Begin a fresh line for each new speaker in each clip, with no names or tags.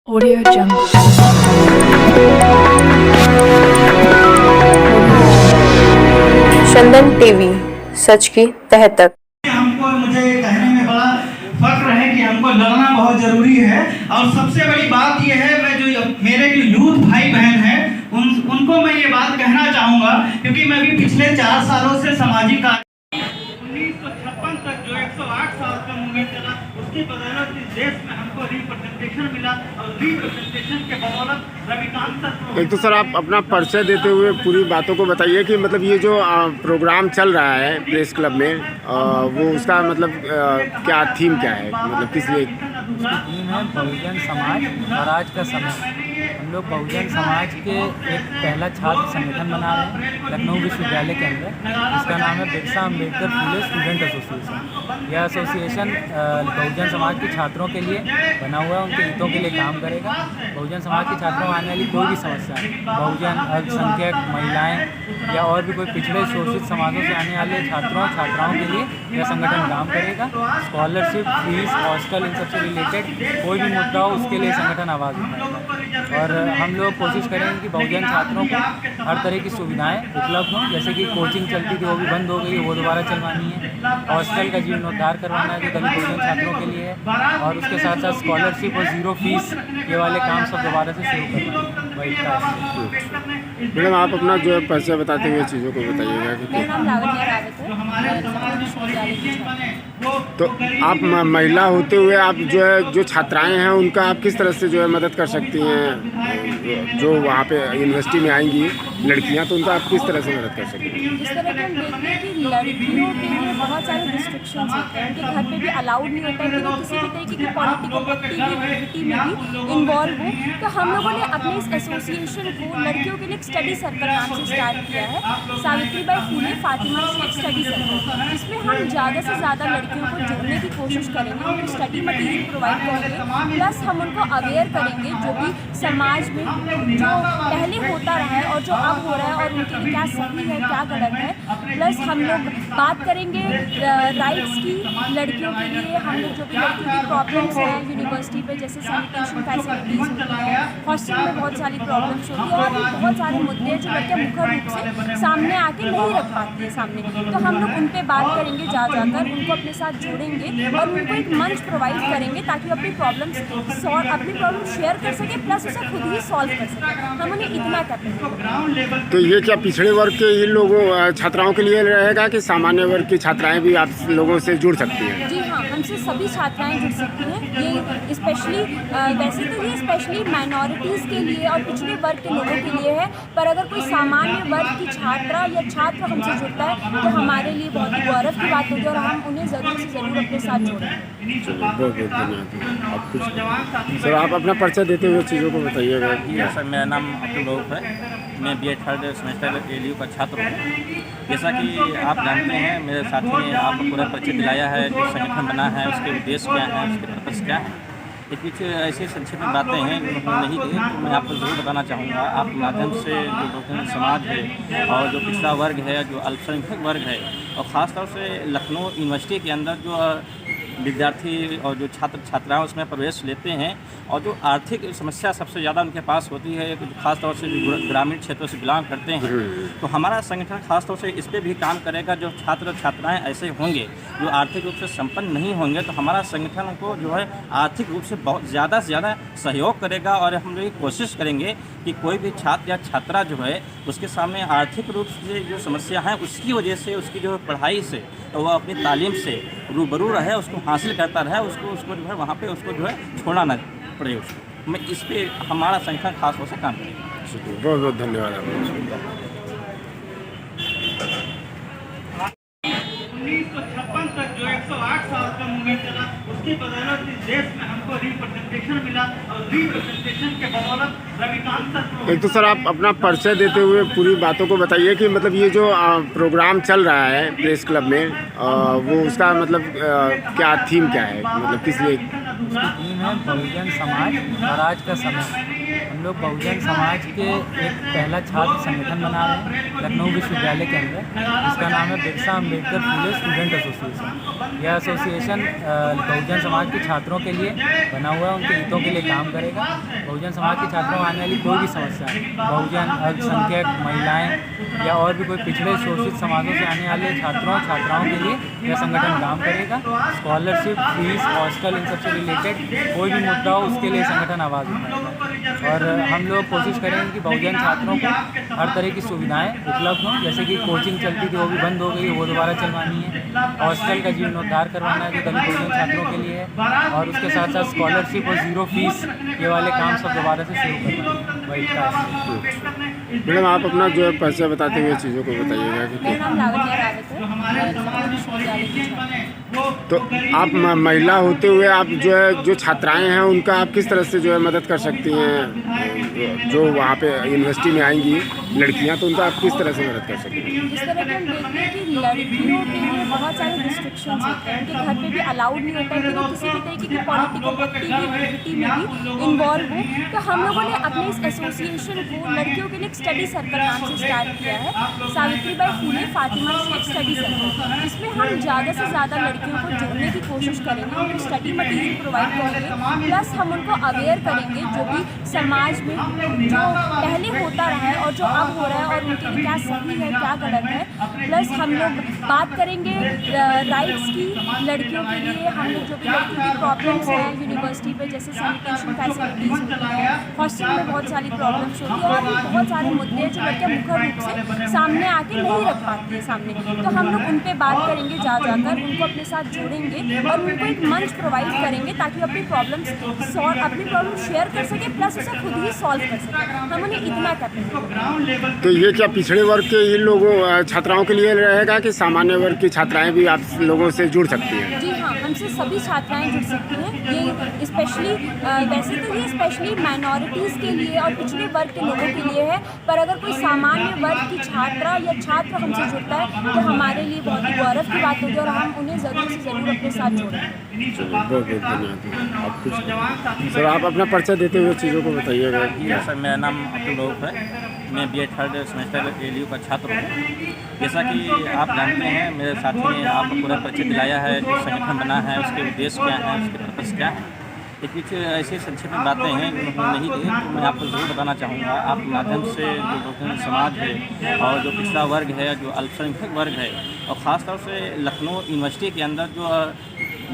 Audio Jungle.
चंदन TV, सच की तह तक।
हमको मुझे कहने में बड़ा फक्र है कि हमको लड़ना बहुत जरूरी है। और सबसे बड़ी बात यह है, मैं जो मेरे जो यूथ भाई बहन हैं उनको मैं ये बात कहना चाहूँगा, क्योंकि मैं भी पिछले 4 सालों से सामाजिक 1956 तक जो 108 साल का मूवमेंट चला, उसकी बदौलत इस देश में हमको रिप्रेजेंटेशन मिला और रिप्रेजेंटेशन के बदौलत रविकांत सर।
एक तो सर आप अपना परिचय देते हुए पूरी बातों को बताइए कि मतलब ये जो प्रोग्राम चल रहा है प्रेस क्लब में, वो उसका मतलब क्या थीम क्या है, मतलब किस लिए?
थीम है बहुजन समाज और आज का समय। हम लोग बहुजन समाज के एक पहला छात्र संगठन बना रहे हैं लखनऊ विश्वविद्यालय के अंदर, जिसका नाम है बिरसा अम्बेडकर फुले स्टूडेंट एसोसिएशन। यह एसोसिएशन बहुजन समाज के छात्रों के लिए बना हुआ है, उनके हितों के लिए काम करेगा। बहुजन समाज के छात्रों में आने वाली कोई भी समस्या, बहुजन, अल्पसंख्यक, महिलाएं या और भी कोई पिछड़े शोषित समाजों से आने वाले छात्रों छात्राओं के लिए यह संगठन काम करेगा। स्कॉलरशिप, फीस, हॉस्टल, इन सबसे रिलेटेड कोई भी मुद्दा हो उसके लिए संगठन आवाज़ उठाएगा। और हम लोग कोशिश करेंगे कि बहुजन छात्रों को हर तरह की सुविधाएं उपलब्ध हों, जैसे कि कोचिंग चलती थी वो भी बंद हो गई है, वो दोबारा चलवानी है। हॉस्टल का जीर्णोद्धार करवाना है जो दलित बहुजन छात्रों के लिए है, और उसके साथ साथ स्कॉलरशिप और ज़ीरो फीस ये वाले काम सब दोबारा से शुरू करवाना है।
मैडम आप अपना जो है परिचय बताते हुए चीज़ों को बताइएगा कि
मेरा नाम लावण्या रावत है, लखनऊ विश्वविद्यालय की छात्रा।
तो आप महिला होते हुए आप जो है जो छात्राएं हैं उनका आप किस तरह से जो है मदद कर सकती हैं, जो वहाँ पे यूनिवर्सिटी में आएंगी लड़कियाँ, तो उनका आप किस तरह से मदद कर सकती हैं?
जिस तरह के हम देखते हैं कि लड़कियों के लिए बहुत सारे रिस्ट्रिक्शंस होते हैं, उनके घर पे भी अलाउड नहीं होता है कि वो किसी भी तरीके की पॉलिटिकल एक्टिविटी में भी इन्वॉल्व हो। तो हम लोगों ने अपने इस एसोसिएशन को लड़कियों के लिए एक स्टडी सर्कल नाम से स्टार्ट किया है, सावित्रीबाई फुले फातिमा शेख स्टडी सर्कल, जिसमें हम ज़्यादा से ज़्यादा लड़कियों को जोड़ने की कोशिश करेंगे, उनको स्टडी मटीरियल प्रोवाइड करेंगे, प्लस हम उनको अवेयर करेंगे जो भी समाज में जो पहले होता रहा है और जो अब हो रहा है और उनके लिए क्या सही है क्या गलत है। प्लस हम लोग बात करेंगे राइट्स की लड़कियों के लिए। हम लोग जो भी लड़कियों की प्रॉब्लम्स हैं यूनिवर्सिटी पे, जैसे सैनिटेशन फैसिलिटीज़ होती हैं, हॉस्टल में बहुत सारी प्रॉब्लम्स होती है, और भी बहुत सारे मुद्दे हैं जो लड़कियाँ मुख्य रूप से सामने आके नहीं रख पाती है सामने। तो हम लोग उन पर बात करेंगे, जाकर उनको अपने साथ जोड़ेंगे और उनको एक मंच प्रोवाइड करेंगे ताकि अपनी प्रॉब्लम शेयर कर सके, प्लस उसे खुद ही सॉल्व कर सके। हम उन्हें इतना करते हैं।
तो ये क्या पिछड़े वर्ग के ही लोगों छात्राओं के लिए रहेगा कि सामान्य वर्ग की छात्राएं भी आप लोगों से जुड़ सकती हैं?
जी हाँ, हमसे सभी छात्राएं जुड़ सकती हैं। ये स्पेशली वैसे तो ये स्पेशली माइनॉरिटीज़ के लिए और पिछड़े वर्ग के लोगों के लिए है, पर अगर कोई सामान्य वर्ग की छात्रा या छात्र हमसे जुड़ता है तो हमारे लिए बहुत ही गौरव की बात होगी और हम उन्हें ज़रूर से ज़रूर अपने साथ जोड़ेंगे।
चलिए बहुत बहुत धन्यवाद। आप कुछ सर आप अपना परिचय देते हुए चीज़ों को बताइएगा।
सर मेरा नाम अब्दुल रऊफ है, मैं BA थर्ड सेमेस्टर ALU का छात्र हूँ। जैसा कि आप जानते हैं, मेरे साथी ने आपको पूरा परिचय दिलाया है, जो संगठन बना है उसके उद्देश्य क्या है, उसके पर्पस क्या है। एक कुछ ऐसी संक्षिप्त में बातें हैं जो नहीं दी, तो मैं आपको ज़रूर बताना चाहूँगा। आपके माध्यम से जो बहुजन समाज है और जो पिछड़ा वर्ग है, जो अल्पसंख्यक वर्ग है, और ख़ासतौर से लखनऊ यूनिवर्सिटी के अंदर जो विद्यार्थी और जो छात्र छात्राएं उसमें प्रवेश लेते हैं, और जो आर्थिक समस्या सबसे ज़्यादा उनके पास होती है, ख़ासतौर से जो ग्रामीण क्षेत्रों से बिलोंग करते हैं, तो हमारा संगठन खासतौर से इस पर भी काम करेगा। जो छात्र छात्राएं ऐसे होंगे जो आर्थिक रूप से संपन्न नहीं होंगे, तो हमारा संगठन को जो है आर्थिक रूप से बहुत ज़्यादा से ज़्यादा सहयोग करेगा। और हम लोग कोशिश करेंगे कि कोई भी छात्र या छात्रा जो है उसके सामने आर्थिक रूप से जो समस्या है उसकी वजह से, उसकी जो पढ़ाई से, तो वह अपनी तालीम से रूबरू रहे, उसको हासिल करता रहे, उसको जो है वहाँ पे उसको जो है छोड़ना ना पड़े उसको। मैं इस पे हमारा संगठन खास तौर से काम करेगा।
बहुत बहुत धन्यवाद आपको।
1956 तक जो 108 साल का मूवमेंट चला, उसकी बदौलत इस देश में हमको रिप्रेजेंटेशन मिला और रिप्रेजेंटेशन के बदौलत रविकांत सर।
एक तो सर आप अपना परिचय देते हुए पूरी बातों को बताइए कि मतलब ये जो प्रोग्राम चल रहा है प्रेस क्लब में, वो उसका मतलब क्या थीम क्या है, मतलब किस लिए?
उसकी थीम है बहुजन समाज और आज का समय। हम लोग बहुजन समाज के एक पहला छात्र संगठन बना रहे हैं लखनऊ विश्वविद्यालय के अंदर, जिसका नाम है बिरसा अम्बेडकर फुले स्टूडेंट एसोसिएशन। यह एसोसिएशन बहुजन समाज के छात्रों के लिए बना हुआ है, उनके हितों के लिए काम करेगा। बहुजन समाज के छात्रों में आने वाली कोई भी समस्या, बहुजन, अल्पसंख्यक, महिलाएं या और भी कोई पिछड़े शोषित समाजों से आने वाले छात्रों छात्राओं के लिए यह संगठन काम करेगा। स्कॉलरशिप, फीस, हॉस्टल, इन सबसे रिलेटेड कोई भी मुद्दा हो उसके लिए संगठन आवाज़ उठाएगा। और हम लोग कोशिश करेंगे कि बहुजन छात्रों को हर तरह की सुविधाएं उपलब्ध हों, जैसे कि कोचिंग चलती थी वो भी बंद हो गई है, वो दोबारा चलवानी है। हॉस्टल का जीर्णोद्धार करवाना है जो दलित बहुजन छात्रों के लिए है, और उसके साथ साथ स्कॉलरशिप और ज़ीरो फीस ये वाले काम सब दोबारा से शुरू करवाना है।
मैडम, आप अपना जो है परिचय बताते हुए चीज़ों को बताइएगा कि
मेरा नाम लावण्या रावत है, मैं लखनऊ विश्वविद्यालय की छात्र।
तो आप महिला होते हुए आप जो है जो छात्राएं हैं उनका आप किस तरह से जो है मदद कर सकती हैं, जो वहाँ पे यूनिवर्सिटी में आएंगी लड़कियाँ, तो उनका आप किस तरह से मदद कर सकती हैं?
जिस तरह के हम देखते हैं कि लड़कियों के लिए बहुत सारे रिस्ट्रिक्शंस होते हैं, उनके घर पे भी अलाउड नहीं होता है कि वो किसी भी तरीके की पॉलिटिकल एक्टिविटी में भी इन्वॉल्व हो। तो हम लोगों ने अपने इस एसोसिएशन को लड़कियों के लिए एक स्टडी सर्कल नाम से स्टार्ट किया है, सावित्रीबाई फुले फातिमा शेख स्टडी सर्कल, जिसमें हम ज़्यादा से ज़्यादा लड़कियों को जोड़ने की कोशिश करेंगे, उनको स्टडी मटीरियल प्रोवाइड करेंगे, प्लस हम उनको अवेयर करेंगे जो भी समाज में जो पहले होता रहा है और जो अब हो रहा है और उनके लिए क्या सही है क्या गलत है। प्लस हम लोग बात करेंगे राइट्स की लड़कियों के लिए। हम लोग जो भी लड़कियों की प्रॉब्लम्स हैं यूनिवर्सिटी पे, जैसे सैनिटेशन फैसिलिटीज़ होती है, हॉस्टल में बहुत सारी प्रॉब्लम्स होती है, और भी बहुत सारे मुद्दे हैं जो लड़कियाँ मुख्य रूप से सामने आके नहीं रख पाती है सामने। तो हम लोग उन पर बात करेंगे, जा जाकर उनको अपने साथ जोड़ेंगे और उनको एक मंच प्रोवाइड करेंगे ताकि अपनी प्रॉब्लम शेयर कर सके, प्लस उसे खुद ही सॉल्व कर सके। हम उन्हें इतना करते हैं।
तो ये क्या पिछड़े वर्ग के ही लोगों छात्राओं के लिए रहेगा कि सामान्य वर्ग की छात्राएं भी आप लोगों से जुड़ सकती हैं?
जी हाँ, हमसे सभी छात्राएं जुड़ सकती हैं। ये स्पेशली वैसे तो ये स्पेशली माइनॉरिटीज़ के लिए और पिछड़े वर्ग के लोगों के लिए है, पर अगर कोई सामान्य वर्ग की छात्रा या छात्र हमसे जुड़ता है तो हमारे लिए बहुत ही गौरव की बात होगी और हम उन्हें ज़रूर से ज़रूर अपने साथ जोड़ेंगे।
बहुत बहुत धन्यवाद। आप कुछ सर आप अपना परिचय देते हुए चीज़ों को बताइएगा।
सर, मेरा नाम अब्दुल रऊफ है, मैं BA थर्ड सेमेस्टर ALU का छात्र हूँ। जैसा कि आप जानते हैं, मेरे साथी ने आपको पूरा परिचय दिलाया है, जो संगठन बना है उसके उद्देश्य क्या है, उसके पर्पस क्या है। कुछ ऐसी संक्षिप्त बातें हैं जो नहीं दी, तो मैं आपको ज़रूर बताना चाहूँगा। आपके माध्यम से जो बहुजन समाज है और जो पिछड़ा वर्ग है, जो अल्पसंख्यक वर्ग है, और ख़ासतौर से लखनऊ यूनिवर्सिटी के अंदर जो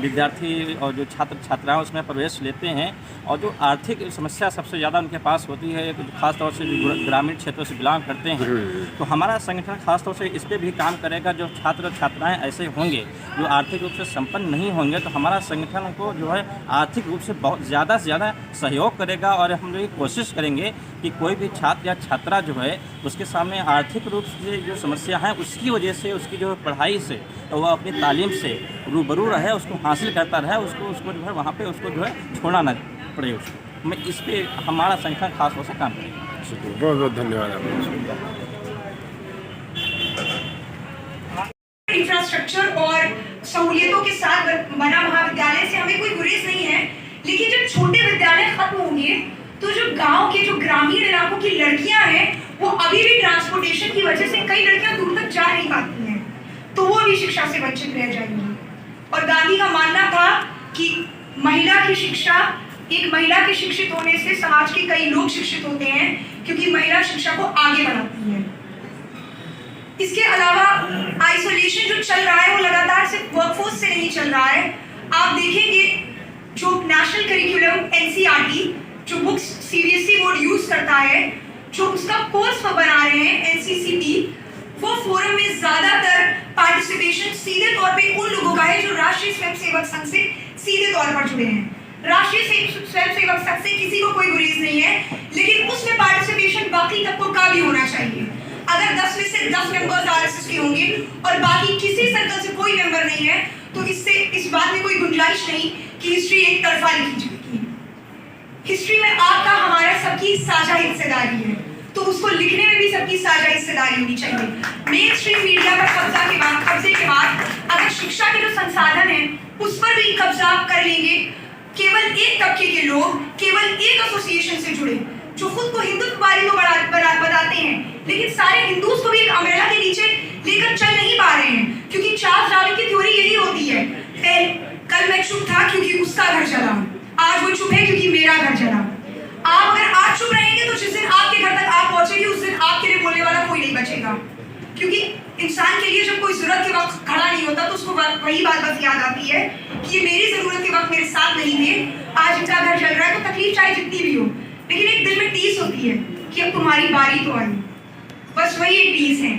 विद्यार्थी और जो छात्र छात्राएं उसमें प्रवेश लेते हैं, और जो आर्थिक समस्या सबसे ज़्यादा उनके पास होती है, ख़ासतौर से जो ग्रामीण क्षेत्रों से बिलोंग करते हैं, तो हमारा संगठन खासतौर से इस पर भी काम करेगा। जो छात्र छात्राएं ऐसे होंगे जो आर्थिक रूप से संपन्न नहीं होंगे, तो हमारा संगठन उनको जो है आर्थिक रूप से बहुत ज़्यादा से ज़्यादा सहयोग करेगा। और हम लोग कोशिश करेंगे कि कोई भी छात्र या छात्रा जो है उसके सामने आर्थिक रूप से जो समस्या है उसकी वजह से, उसकी जो पढ़ाई से, तो वह अपनी तालीम से रूबरू रहे, उसको हासिल करता रहे, उसको जो है वहाँ पे उसको जो है छोड़ना ना पड़े उसको। मैं इस पे हमारा संगठन खास तौर से काम करेगा।
बहुत बहुत धन्यवाद आपका।
इंफ्रास्ट्रक्चर और सहूलियतों के साथ बना महाविद्यालय से हमें कोई गुरेज नहीं है, लेकिन जब छोटे विद्यालय खत्म होंगे तो जो गांव के, जो ग्रामीण इलाकों की लड़कियां हैं, वो अभी भी ट्रांसपोर्टेशन की वजह से कई लड़कियां दूर तक जा नहीं पाती हैं, तो वो भी शिक्षा से वंचित रह जाएंगी। और गांधी का मानना था कि महिला की शिक्षा, एक महिला के शिक्षित होने से समाज के कई लोग शिक्षित होते हैं, क्योंकि महिला शिक्षा को आगे बढ़ाती है। इसके अलावा आइसोलेशन जो चल रहा है वो लगातार सिर्फ वर्कफोर्स से नहीं चल रहा है। आप देखेंगे जो नेशनल करिकुलम NCERT जो बुक्स CBSE बोर्ड यूज करता है, जो उसका कोर्स बना रहे हैं NCCT, वो फोरम में ज्यादातर पार्टिसिपेशन सीधे तौर पे उन लोगों का है जो राष्ट्रीय स्वयंसेवक संघ से सीधे तौर पर जुड़े हैं। राष्ट्रीय स्वयंसेवक संघ से किसी को कोई गुरेज नहीं है, लेकिन उसमें पार्टिसिपेशन बाकी तबकों का भी होना चाहिए। अगर 10 में से 10 मेंबर्स RSS के होंगे और बाकी किसी सर्कल से कोई मेंबर नहीं है, तो इससे इस बात में कोई गुंजाइश नहीं कि हिस्ट्री एक तरफा लिखी जाएगी। हिस्ट्री में आपका हमारा सबकी साझा हिस्सेदारी है, तो उसको लिखने में भी सबकी साझा हिस्सेदारी होनी चाहिए। मेन स्ट्रीम मीडिया पर कब्जे के बाद अगर शिक्षा के जो संसाधन है उस पर भी कब्जा कर लेंगे केवल एक तबके के लोग केवल एक एसोसिएशन से जुड़े, जो खुद को हिंदुत्ववादी तो बताते हैं, लेकिन सारे हिंदूज को भी एक अम्ब्रेला के नीचे लेकर चल नहीं पा रहे हैं, क्योंकि चार्ल्स डार्विन की थ्योरी यही होती है, कल मैं चुप था क्योंकि उसका घर चला, आज वो चुप है क्योंकि मेरा घर चला। आप अगर आज चुप रहेंगे तो जिस दिन आपके घर तक आप पहुंचेगी उस दिन आपके लिए बोलने वाला कोई नहीं बचेगा, क्योंकि इंसान के लिए जब कोई जरूरत के वक्त खड़ा नहीं होता तो उसको वही बात बस याद आती है कि ये मेरी जरूरत के वक्त मेरे साथ नहीं थे, आज इनका घर चल रहा है, तो तकलीफ चाहे जितनी भी हो, लेकिन एक दिल में टीस होती है कि अब तुम्हारी बारी तो आई, बस वही एक टीस है।